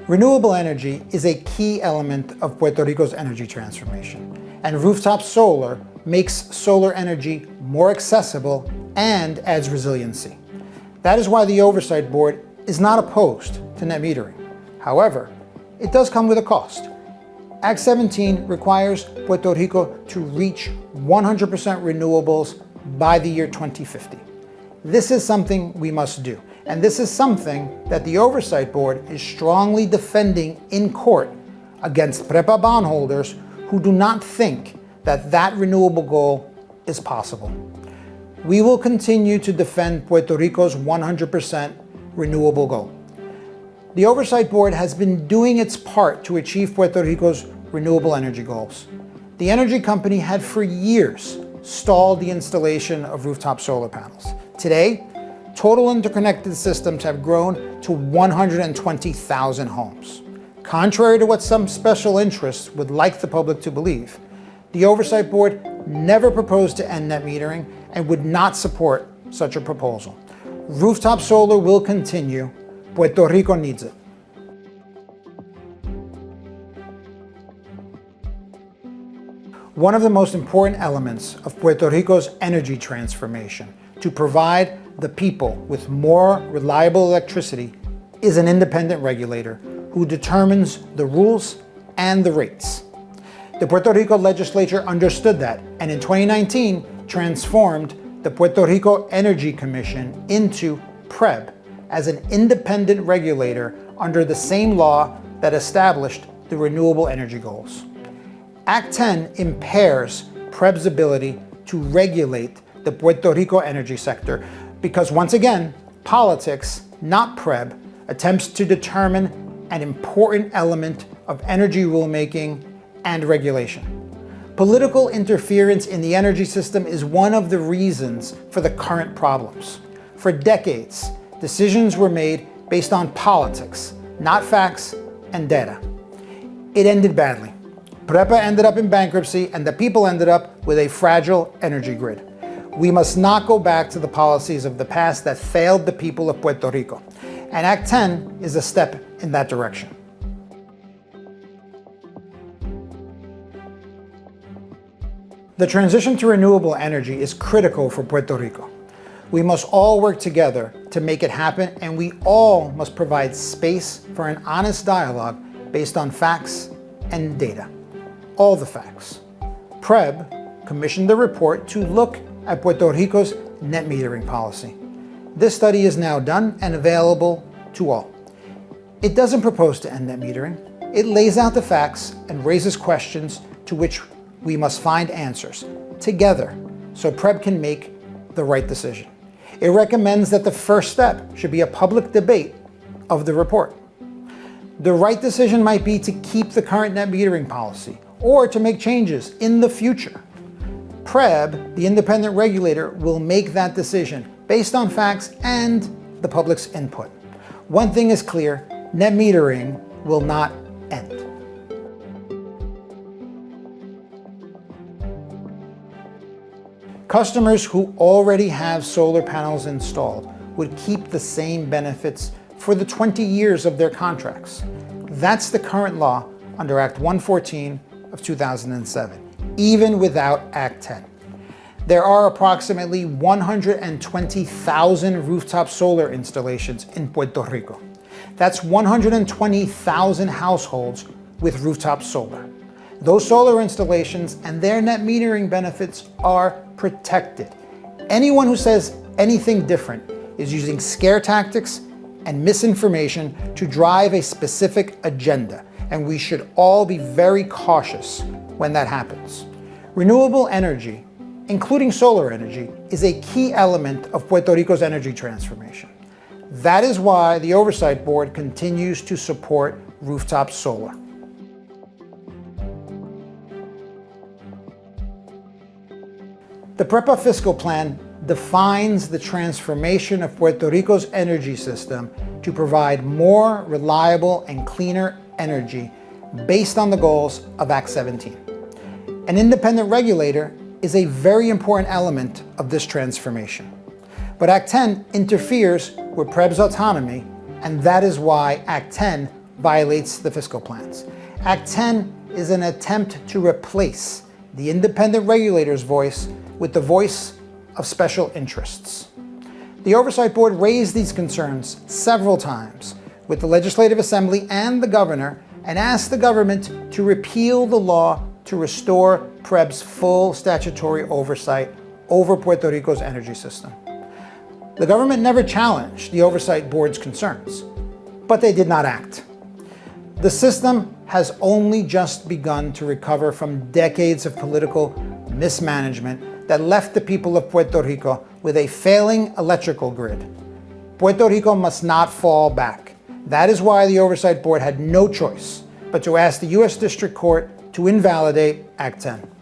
Renewable energy is a key element of Puerto Rico's energy transformation, and rooftop solar makes solar energy more accessible and adds resiliency. That is why the Oversight Board is not opposed to net metering. However, it does come with a cost. Act 17 requires Puerto Rico to reach 100% renewables by the year 2050. This is something we must do, and this is something that the Oversight Board is strongly defending in court against PREB bondholders who do not think that that renewable goal is possible. We will continue to defend Puerto Rico's 100% renewable goal. The Oversight Board has been doing its part to achieve Puerto Rico's renewable energy goals. The energy company had for years stalled the installation of rooftop solar panels. Today, total interconnected systems have grown to 120,000 homes. Contrary to what some special interests would like the public to believe, the Oversight Board never proposed to end net metering and would not support such a proposal. Rooftop solar will continue. Puerto Rico needs it. One of the most important elements of Puerto Rico's energy transformation to provide the people with more reliable electricity is an independent regulator who determines the rules and the rates. The Puerto Rico legislature understood that, and in 2019 transformed the Puerto Rico Energy Commission into PREB as an independent regulator under the same law that established the renewable energy goals. Act 10 impairs PREB's ability to regulate the Puerto Rico energy sector because, once again, politics, not PREB, attempts to determine an important element of energy rulemaking and regulation. Political interference in the energy system is one of the reasons for the current problems. For decades, decisions were made based on politics, not facts and data. It ended badly. PREPA ended up in bankruptcy, and the people ended up with a fragile energy grid. We must not go back to the policies of the past that failed the people of Puerto Rico, and Act 10 is a step in that direction. The transition to renewable energy is critical for Puerto Rico. We must all work together to make it happen, and we all must provide space for an honest dialogue based on facts and data. All the facts. PREB commissioned a report to look at Puerto Rico's net metering policy. This study is now done and available to all. It doesn't propose to end net metering. It lays out the facts and raises questions to which we must find answers together so PREB can make the right decision. It recommends that the first step should be a public debate of the report. The right decision might be to keep the current net metering policy or to make changes in the future. PREB, the independent regulator, will make that decision based on facts and the public's input. One thing is clear, net metering will not end. Customers who already have solar panels installed would keep the same benefits for the 20 years of their contracts. That's the current law under Act 114 of 2007, even without Act 10. There are approximately 120,000 rooftop solar installations in Puerto Rico. That's 120,000 households with rooftop solar. Those solar installations and their net metering benefits are protected. Anyone who says anything different is using scare tactics and misinformation to drive a specific agenda, and we should all be very cautious when that happens. Renewable energy, including solar energy, is a key element of Puerto Rico's energy transformation. That is why the Oversight Board continues to support rooftop solar. The PREPA fiscal plan defines the transformation of Puerto Rico's energy system to provide more reliable and cleaner energy based on the goals of Act 17. An independent regulator is a very important element of this transformation. But Act 10 interferes with PREB's autonomy, and that is why Act 10 violates the fiscal plans. Act 10 is an attempt to replace the independent regulator's voice with the voice of special interests. The Oversight Board raised these concerns several times with the Legislative Assembly and the governor and asked the government to repeal the law to restore PREB's full statutory oversight over Puerto Rico's energy system. The government never challenged the Oversight Board's concerns, but they did not act. The system has only just begun to recover from decades of political mismanagement that left the people of Puerto Rico with a failing electrical grid. Puerto Rico must not fall back. That is why the Oversight Board had no choice but to ask the U.S. District Court to invalidate Act 10.